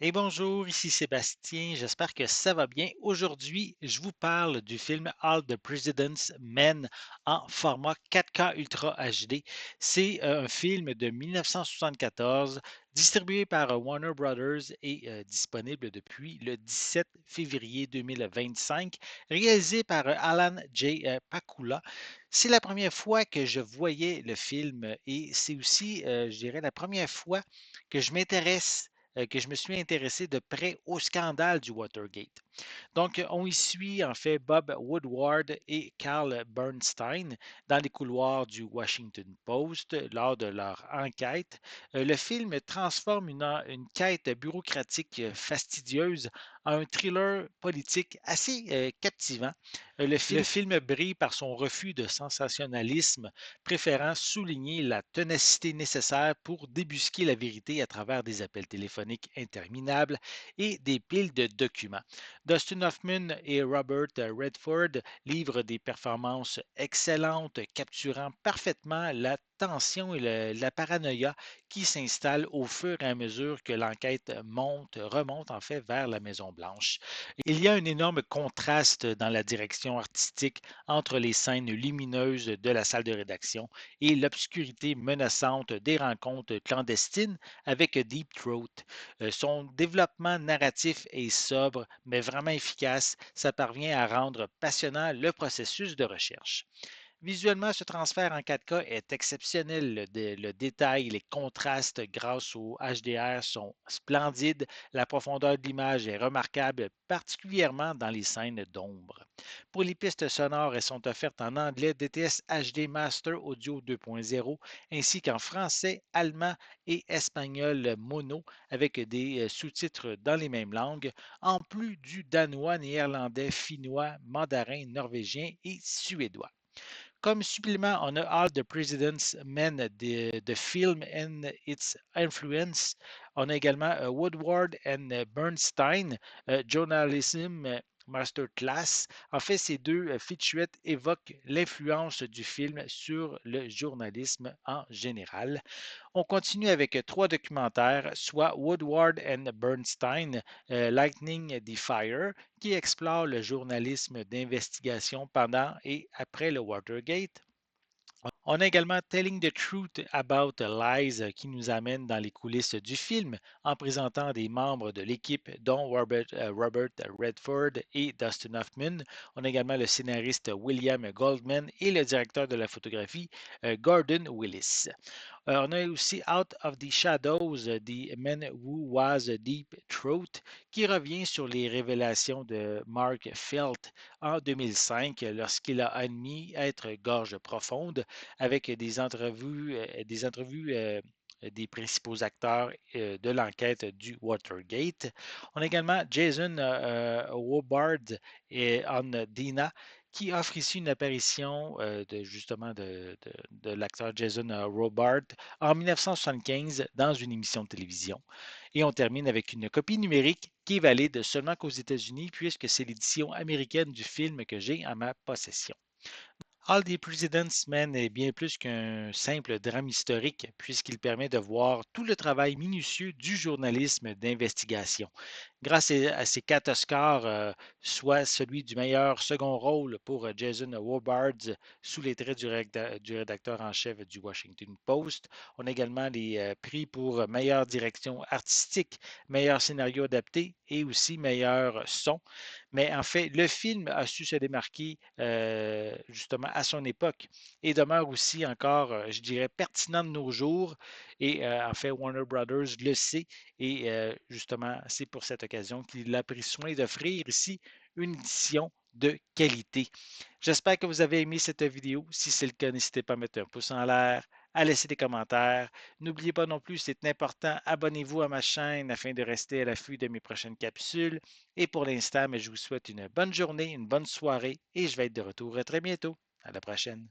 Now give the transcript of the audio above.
Et bonjour, ici Sébastien, j'espère que ça va bien. Aujourd'hui, je vous parle du film All the President's Men en format 4K Ultra HD. C'est un film de 1974 distribué par Warner Brothers et disponible depuis le 17 février 2025, réalisé par Alan J. Pakula. C'est la première fois que je voyais le film et c'est aussi, je dirais, la première fois que je m'intéresse que je me suis intéressé de près au scandale du Watergate. Donc, on y suit en fait Bob Woodward et Carl Bernstein dans les couloirs du Washington Post lors de leur enquête. Le film transforme une quête bureaucratique fastidieuse en un thriller politique assez captivant. Le film brille par son refus de sensationnalisme, préférant souligner la ténacité nécessaire pour débusquer la vérité à travers des appels téléphoniques interminables et des piles de documents. Dustin Hoffman et Robert Redford livrent des performances excellentes, capturant parfaitement la tension et la paranoïa qui s'installe au fur et à mesure que l'enquête remonte en fait vers la Maison Blanche. Il y a un énorme contraste dans la direction artistique entre les scènes lumineuses de la salle de rédaction et l'obscurité menaçante des rencontres clandestines avec Deep Throat. Son développement narratif est sobre, mais vraiment efficace. Ça parvient à rendre passionnant le processus de recherche. Visuellement, ce transfert en 4K est exceptionnel. Le détail, les contrastes grâce au HDR sont splendides. La profondeur de l'image est remarquable, particulièrement dans les scènes d'ombre. Pour les pistes sonores, elles sont offertes en anglais DTS HD Master Audio 2.0 ainsi qu'en français, allemand et espagnol mono avec des sous-titres dans les mêmes langues, en plus du danois, néerlandais, finnois, mandarin, norvégien et suédois. Comme supplément, on a All the President's Men, the Film and Its Influence. On a également Woodward and Bernstein, Journalism Masterclass. En fait, ces deux featurettes évoquent l'influence du film sur le journalisme en général. On continue avec trois documentaires, soit Woodward and Bernstein, Lightning the Fire, qui explore le journalisme d'investigation pendant et après le Watergate. On a également Telling the Truth About Lies qui nous amène dans les coulisses du film en présentant des membres de l'équipe dont Robert Redford et Dustin Hoffman. On a également le scénariste William Goldman et le directeur de la photographie Gordon Willis. On a aussi Out of the Shadows, The Man Who Was a Deep Throat, qui revient sur les révélations de Mark Felt en 2005 lorsqu'il a admis être gorge profonde avec des entrevues des principaux acteurs de l'enquête du Watergate. On a également Jason Wobard et Anne Dina qui offre ici une apparition justement de l'acteur Jason Robart en 1975 dans une émission de télévision. Et on termine avec une copie numérique qui est valide seulement qu'aux États-Unis puisque c'est l'édition américaine du film que j'ai en ma possession. All the President's Men est bien plus qu'un simple drame historique, puisqu'il permet de voir tout le travail minutieux du journalisme d'investigation. Grâce à ses quatre Oscars, soit celui du meilleur second rôle pour Jason Wobard sous les traits du rédacteur en chef du Washington Post. On a également les prix pour meilleure direction artistique, meilleur scénario adapté et aussi meilleur son. Mais en fait, le film a su se démarquer justement à son époque et demeure aussi encore, je dirais, pertinent de nos jours. Et en fait, Warner Brothers le sait et justement, c'est pour cette occasion qu'il a pris soin d'offrir ici une édition de qualité. J'espère que vous avez aimé cette vidéo. Si c'est le cas, n'hésitez pas à mettre un pouce en l'air, à laisser des commentaires. N'oubliez pas non plus, c'est important, abonnez-vous à ma chaîne afin de rester à l'affût de mes prochaines capsules. Et pour l'instant, je vous souhaite une bonne journée, une bonne soirée et je vais être de retour très bientôt. À la prochaine.